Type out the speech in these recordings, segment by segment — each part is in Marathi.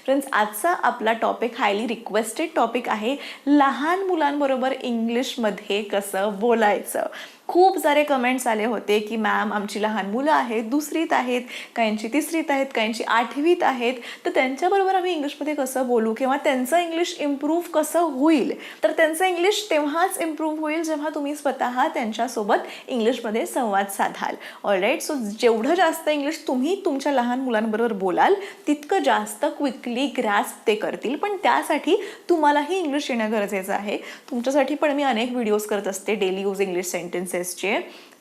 फ्रेंड्स, आजचा आपला टॉपिक हायली रिक्वेस्टेड टॉपिक आहे, लहान मुलांबरोबर इंग्लिशमध्ये कसं बोलायचं. खूप सारे कमेंट्स आले होते की मॅम आमची लहान मुलं आहेत, दुसरीत आहेत, काहींची तिसरीत आहेत, काहींची आठवीत आहेत, तर त्यांच्याबरोबर आम्ही इंग्लिशमध्ये कसं बोलू किंवा त्यांचं इंग्लिश इम्प्रूव्ह कसं होईल. तर त्यांचं इंग्लिश तेव्हाच इम्प्रूव्ह होईल जेव्हा तुम्ही स्वतः त्यांच्यासोबत इंग्लिशमध्ये संवाद साधाल. ऑलराईट, सो जेवढं जास्त इंग्लिश तुम्ही तुमच्या लहान मुलांबरोबर बोलाल तितकं जास्त क्विकली ग्रॅस्प ते करतील. पण त्यासाठी तुम्हालाही इंग्लिश येणं गरजेचं आहे. तुमच्यासाठी पण मी अनेक व्हिडिओज करत असते डेली यूज इंग्लिश सेंटेन्सेसचे,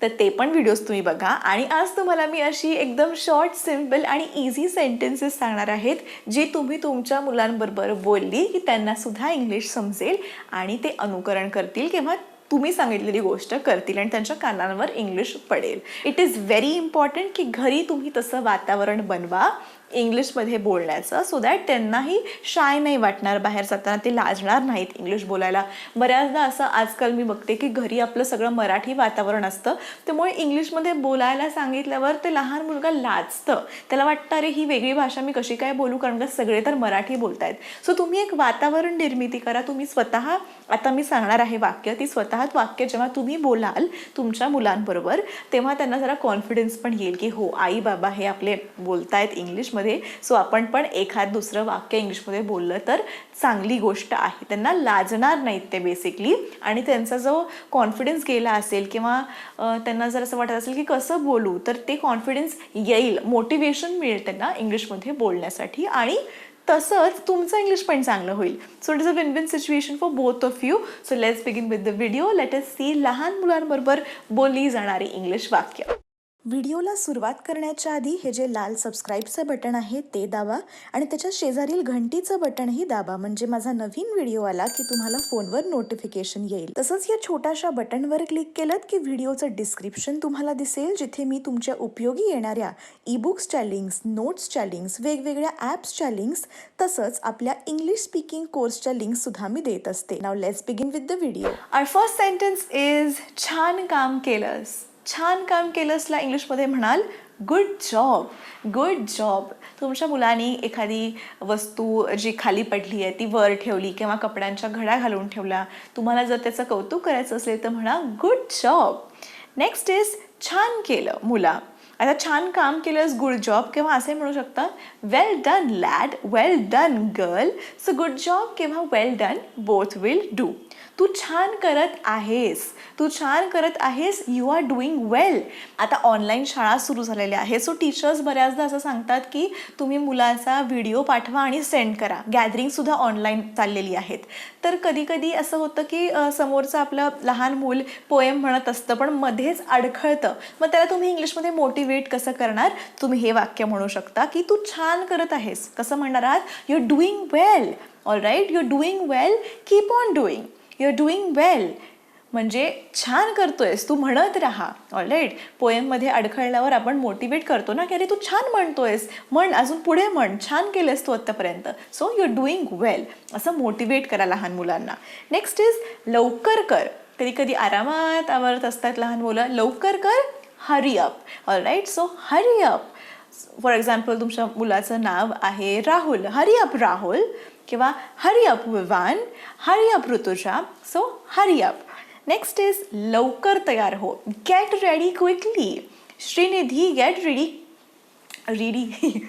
तर ते पण व्हिडिओज तुम्ही बघा. आणि आज तुम्हाला मी अशी एकदम शॉर्ट, सिम्पल आणि इझी सेंटेन्सेस सांगणार आहेत जी तुम्ही तुमच्या मुलांबरोबर बोलली की त्यांना सुद्धा इंग्लिश समजेल आणि ते अनुकरण करतील किंवा तुम्ही सांगितलेली गोष्ट करतील आणि त्यांच्या कानांवर इंग्लिश पडेल. इट इज व्हेरी इम्पॉर्टंट की घरी तुम्ही तसं वातावरण बनवा इंग्लिशमध्ये बोलण्याचं, सो दॅट त्यांनाही शाय नाही वाटणार, बाहेर जाताना ते लाजणार नाहीत इंग्लिश बोलायला. बऱ्याचदा असं आजकाल मी बघते की घरी आपलं सगळं मराठी वातावरण असतं, त्यामुळे इंग्लिशमध्ये बोलायला सांगितल्यावर ते लहान मुलगा लाजतं. त्याला वाटतं अरे ही वेगळी भाषा मी कशी काय बोलू, कारण का सगळे तर मराठी बोलतायत. सो तुम्ही एक वातावरण निर्मिती करा. तुम्ही स्वतः, आता मी सांगणार आहे वाक्य, ती स्वतःच वाक्य जेव्हा तुम्ही बोलाल तुमच्या मुलांबरोबर तेव्हा त्यांना जरा कॉन्फिडन्स पण येईल की हो आई बाबा हे आपले बोलतायत इंग्लिशमध्ये, सो आपण पण एखाद दुसरं वाक्य इंग्लिशमध्ये बोललं तर चांगली गोष्ट आहे. त्यांना लाजणार नाहीत ते बेसिकली, आणि त्यांचा जो कॉन्फिडन्स गेला असेल किंवा त्यांना जर असं वाटत असेल की कसं बोलू, तर ते कॉन्फिडन्स येईल, मोटिवेशन मिळेल त्यांना इंग्लिशमध्ये बोलण्यासाठी, आणि तसंच तुमचं इंग्लिश पण चांगलं होईल. So it is a win win situation for both of you. So let's begin with the video. Let us see लहान मुलांबरोबर बोलली जाणारी इंग्लिश वाक्य. व्हिडिओला सुरुवात करण्याच्या आधी हे जे लाल सबस्क्राईबचं बटन आहे ते दाबा आणि त्याच्या शेजारील घंटीचं बटनही दाबा, म्हणजे माझा नवीन व्हिडिओ आला की तुम्हाला फोनवर नोटिफिकेशन येईल. तसंच या छोट्याशा बटनवर क्लिक केलं की व्हिडिओचं डिस्क्रिप्शन तुम्हाला दिसेल, जिथे मी तुमच्या उपयोगी येणाऱ्या ई-बुक्सच्या लिंक्स, नोट्सच्या लिंक्स, वेगवेगळ्या ॲप्सच्या लिंक्स, तसंच आपल्या इंग्लिश स्पीकिंग कोर्सच्या लिंक्स सुद्धा मी देत असते. Now let's begin with the video. Our first sentence is छान काम केलंस. छान काम केलंसला इंग्लिशमध्ये म्हणाल गुड जॉब. Good job. तुमच्या मुलांनी एखादी वस्तू जी खाली पडली आहे ती वर ठेवली किंवा कपड्यांच्या घड्या घालून ठेवला, तुम्हाला जर त्याचं कौतुक करायचं असेल तर म्हणा गुड जॉब. नेक्स्ट इज छान केलं मुला. आता छान काम केलंस, गुड जॉब, किंवा असे म्हणू शकता well done lad, well done girl. So good job किंवा well done both will do. तू छान करत आहेस, तू छान करत आहेस, यू आर डुईंग वेल. आता ऑनलाईन शाळा सुरू झालेल्या आहे, सो टीचर्स बऱ्याचदा असं सांगतात की तुम्ही मुलाचा व्हिडिओ पाठवा आणि सेंड करा. गॅदरिंगसुद्धा ऑनलाईन चाललेली आहेत. तर कधी कधी असं होतं की समोरचं आपलं लहान मूल पोएम म्हणत असतं पण मध्येच अडखळतं, मग त्याला तुम्ही इंग्लिशमध्ये मोटिवेट कसं करणार, तुम्ही हे वाक्य म्हणू शकता की तू छान करत आहेस. कसं म्हणणार आहात, you are doing well. All right, you are doing well, keep on doing. You are doing well म्हणजे छान करतोयस, तू म्हणत राहा. ऑलराईट, पोएममध्ये अडखळल्यावर आपण मोटिवेट करतो ना की अरे तू छान म्हणतोयस, म्हण, अजून पुढे म्हण, छान केलंस तू आत्तापर्यंत. सो यू आर डुईंग वेल असं मोटिवेट करा लहान मुलांना. नेक्स्ट इज लवकर कर. कधी कधी आरामात आवरत असतात लहान मुलं, लवकर कर, hurry up. Alright, so hurry up. For example तुमच्या मुलाचं नाव आहे राहुल, हरी अप राहुल, किंवा hurry up Vivaan, hurry up Rutuja. So hurry up. Next is लवकर तयार हो, get ready quickly. Shrinidhi get ready.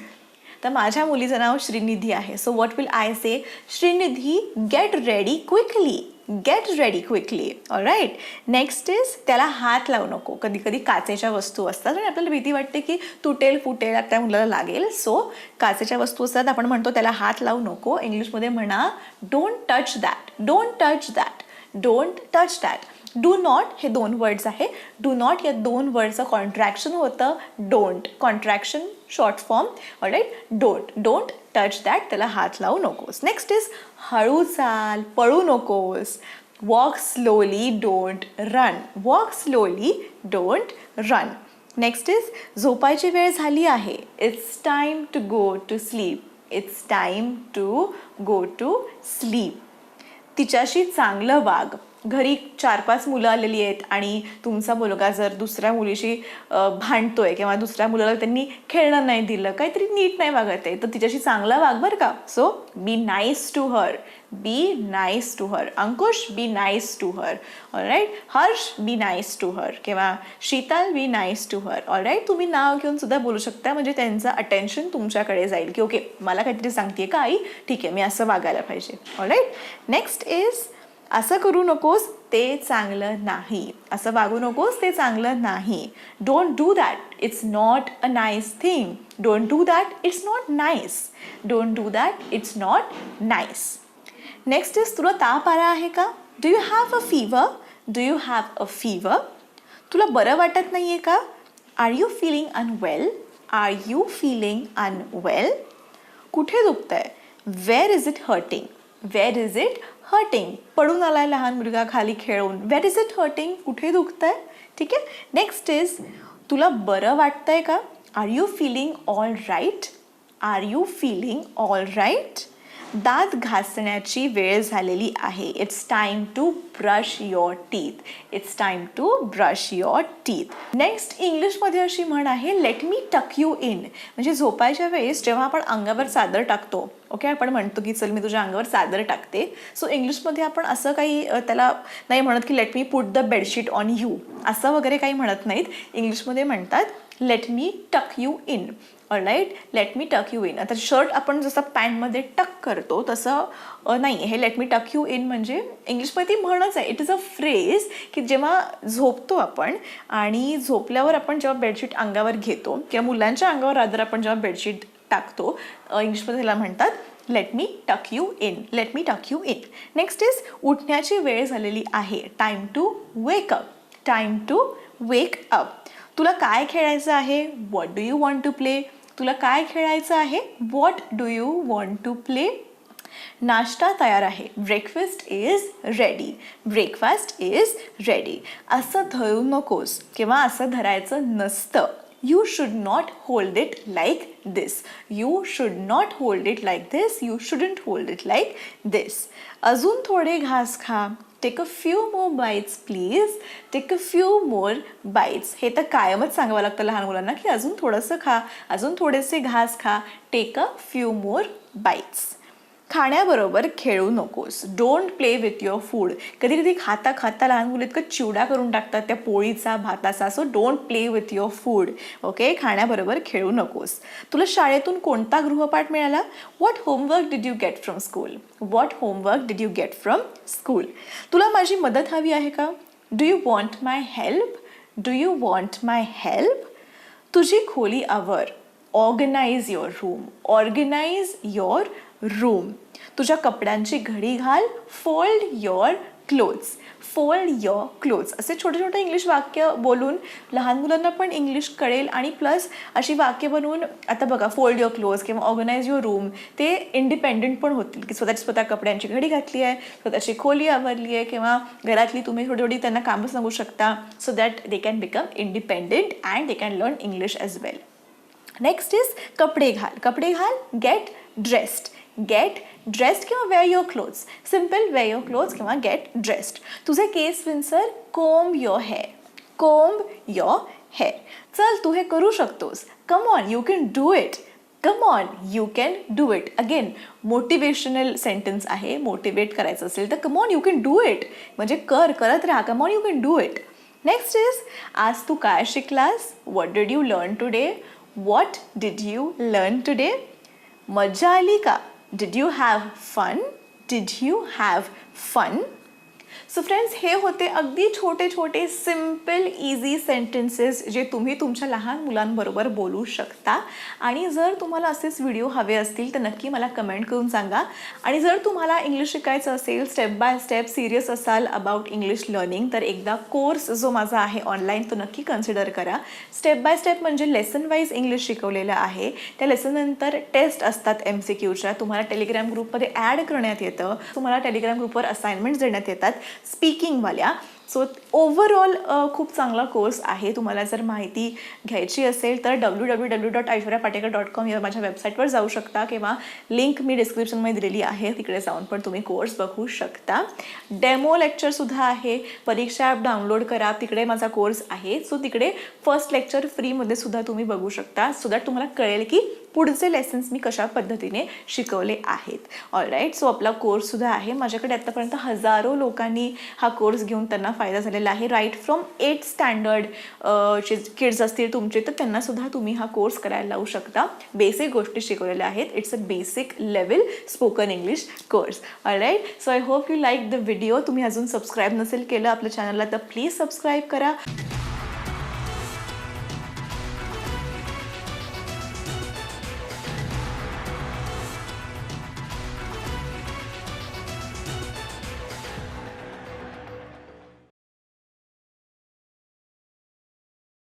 तर माझ्या मुलीचं नाव श्रीनिधी आहे, so what will I say, Shrinidhi get ready quickly. Get ready quickly. Alright. Next is त्याला हात लावू नको. कधी कधी काचेच्या वस्तू असतात आणि आपल्याला भीती वाटते की तुटेल फुटेल, त्या मुलाला लागेल. सो काचेच्या वस्तू असतात, आपण म्हणतो त्याला हात लावू नको. इंग्लिशमध्ये म्हणा don't touch that. Don't touch that. Don't touch that. Do not हे दोन वर्ड्स आहे. डू नॉट या दोन वर्डचं कॉन्ट्रॅक्शन होतं don't. Contraction short form. All right, don't. Don't touch that, त्याला हात लावू नकोस. नेक्स्ट इज हळू चाल, पळू नकोस. Walk slowly, don't run. Walk slowly, don't run. Next is झोपायची वेळ झाली आहे. It's time to go to sleep. It's time to go to sleep. तिच्याशी चांगलं वाग. घरी 4-5 मुलं आलेली आहेत आणि तुमचा मुलगा जर दुसऱ्या मुलीशी भांडतोय किंवा दुसऱ्या मुलाला त्यांनी खेळणं नाही दिलं, काहीतरी नीट नाही वागत आहे, तर तिच्याशी चांगला वाग बरं का. So be nice to her. Be nice to her. Ankush, be nice to her. Alright. Harsh, be nice to her. किंवा Sheetal, be nice to her. Alright. तुम्ही नाव घेऊन सुद्धा बोलू शकता, म्हणजे त्यांचं अटेन्शन तुमच्याकडे जाईल की ओके मला काहीतरी सांगते का आई, ठीक आहे मी असं वागायला पाहिजे. ऑलराईट. नेक्स्ट इज असं करू नकोस, ते चांगलं नाही. असं वागू नकोस, ते चांगलं नाही. Don't do that, it's not a nice thing. Don't do that, it's not nice. Don't do that, it's not nice. Next is तुला ताप आला आहे का. Do you have a fever. Do you have a fever. तुला बरं वाटत नाही आहे का. Are you feeling unwell. Are you feeling unwell. कुठे दुखतंय. Where is it hurting. Where is it hurting. पडून आलाय लहान मुलगा खाली खेळून. Wear is it hurting. कुठे दुखतंय. ठीक आहे. नेक्स्ट इज तुला बरं वाटतंय का. Are you feeling all right. Are you feeling all right. दात घासण्याची वेळ झालेली आहे. It's time to brush your teeth. It's time to brush your teeth. Next इंग्लिशमध्ये अशी म्हण आहे लेट मी टक यू इन. म्हणजे झोपायच्या वेळेस जेव्हा आपण अंगावर चादर टाकतो, ओके, आपण म्हणतो की चल मी तुझ्या अंगावर चादर टाकते. सो इंग्लिशमध्ये आपण असं काही त्याला नाही म्हणत की let me put the bedsheet on you, असं वगैरे काही म्हणत नाहीत. इंग्लिशमध्ये म्हणतात लेट मी टक you in. All right. Let me टक यू इन. आता शर्ट आपण जसं पॅन्टमध्ये टक करतो तसं नाही, हे लेट मी टक यू इन म्हणजे इंग्लिशमध्ये ती म्हणच आहे. इट इज अ फ्रेज की जेव्हा झोपतो आपण आणि झोपल्यावर आपण जेव्हा बेडशीट अंगावर घेतो किंवा मुलांच्या अंगावर रादर आपण जेव्हा बेडशीट टाकतो, इंग्लिशमध्ये त्याला म्हणतात लेट मी टक यू इन. लेट मी टक यू इन. नेक्स्ट इज उठण्याची वेळ झालेली आहे. Time to wake up. Time to wake up. तुला काय खेळायचं आहे. What do you want to play. तुला काय खेळायचं आहे. What do you want to play. नाश्ता तयार आहे. Breakfast is ready. Breakfast is ready. असं धरू नकोस किंवा असं धरायचं नसतं. You should not hold it like this. You should not hold it like this. You shouldn't hold it like this. अजून थोडे घास खा. Take a few more bites please. Take a few more bites. हे तर कायमच सांगावं लागतं लहान मुलांना की अजून थोडंसं खा, अजून थोडेसे घास खा. Take a few more bites. खाण्याबरोबर खेळू नकोस. Don't play with your food. कधी कधी खाता खाता लहान मुलं इतकं चिवडा करून टाकतात त्या पोळीचा भाताचा. So don't play with your food. Okay. खाण्याबरोबर खेळू नकोस. तुला शाळेतून कोणता गृहपाठ मिळाला. What homework did you get from school. What homework did you get from school. तुला माझी मदत हवी आहे का. Do you want my help. Do you want my help. तुझी खोली आवर. Organise your room. Organise your room. तुझ्या कपड्यांची घडी घाल. Fold your clothes. Fold your clothes. असे छोटे छोटे इंग्लिश वाक्य बोलून लहान मुलांना पण इंग्लिश कळेल आणि प्लस अशी वाक्य बनवून आता बघा फोल्ड युअर क्लोथ्स किंवा ऑर्गनाइज युअर रूम, ते इंडिपेंडेंट पण होतील की स्वतः कपड्यांची घडी घातली आहे, स्वतःची खोली आवरली आहे किंवा घरातली तुम्ही थोडी थोडी त्यांना कामं सांगू शकता so that they can become independent and they can learn English as well. Next is कपडे घाल. कपडे घाल. Get dressed. गेट ड्रेस्ड किंवा wear your clothes. Simple wear your clothes किंवा गेट ड्रेस्ड. तुझे केस विंचर. Comb your hair. Comb your hair. चल तू हे करू शकतोस. Come on you can do it. Come on you can do it. Again motivational sentence आहे. मोटिवेट करायचं असेल तर कम on you can do it म्हणजे करत राहा. कम on you can do it. Next is आज तू काय शिकलास. What did you learn today. What did you learn today. मजा आली का. Did you have fun? Did you have fun? So friends, हे होते अगदी छोटे छोटे सिम्पल इझी सेंटेन्सेस जे तुम्ही तुमच्या लहान मुलांबरोबर बोलू शकता. आणि जर तुम्हाला असेच व्हिडिओ हवे असतील तर नक्की मला कमेंट करून सांगा. आणि जर तुम्हाला इंग्लिश शिकायचं असेल, स्टेप बाय स्टेप सिरियस असाल अबाउट इंग्लिश लर्निंग, तर एकदा कोर्स जो माझा आहे ऑनलाईन तो नक्की कन्सिडर करा. स्टेप बाय स्टेप म्हणजे लेसन वाईज इंग्लिश शिकवलेलं आहे. त्या लेसननंतर टेस्ट असतात MCQच्या. तुम्हाला टेलिग्राम ग्रुपमध्ये ॲड करण्यात येतं. तुम्हाला टेलिग्राम ग्रुपवर असाइनमेंट्स देण्यात येतात. स्पीकिंगवाल्या. सो ओव्हरऑल खूप चांगला कोर्स आहे. तुम्हाला जर माहिती घ्यायची असेल तर www.aishwaryapatekar.com या माझ्या वेबसाईटवर जाऊ शकता किंवा लिंक मी डिस्क्रिप्शनमध्ये दिलेली आहे, तिकडे जाऊन पण तुम्ही कोर्स बघू शकता. डेमो लेक्चरसुद्धा आहे. परीक्षा ॲप डाउनलोड करा, तिकडे माझा कोर्स आहे. सो तिकडे फर्स्ट लेक्चर फ्रीमध्ये सुद्धा तुम्ही बघू शकता, सो दॅट तुम्हाला कळेल की पुढचे लेसन्स मी कशा पद्धतीने शिकवले आहेत. ऑलराईट, सो आपला कोर्ससुद्धा आहे. माझ्याकडे आत्तापर्यंत हजारो लोकांनी हा कोर्स घेऊन त्यांना फायदा झालेला आहे. राईट फ्रॉम 8th स्टँडर्ड जे किड्स असतील तुमचे, तर त्यांनासुद्धा तुम्ही हा कोर्स करायला लावू शकता. बेसिक गोष्टी शिकवलेल्या आहेत. It's a basic level spoken English course. All right, so I hope you like the video. तुम्ही अजून सबस्क्राईब नसेल केलं आपल्या चॅनलला तर प्लीज सबस्क्राईब करा.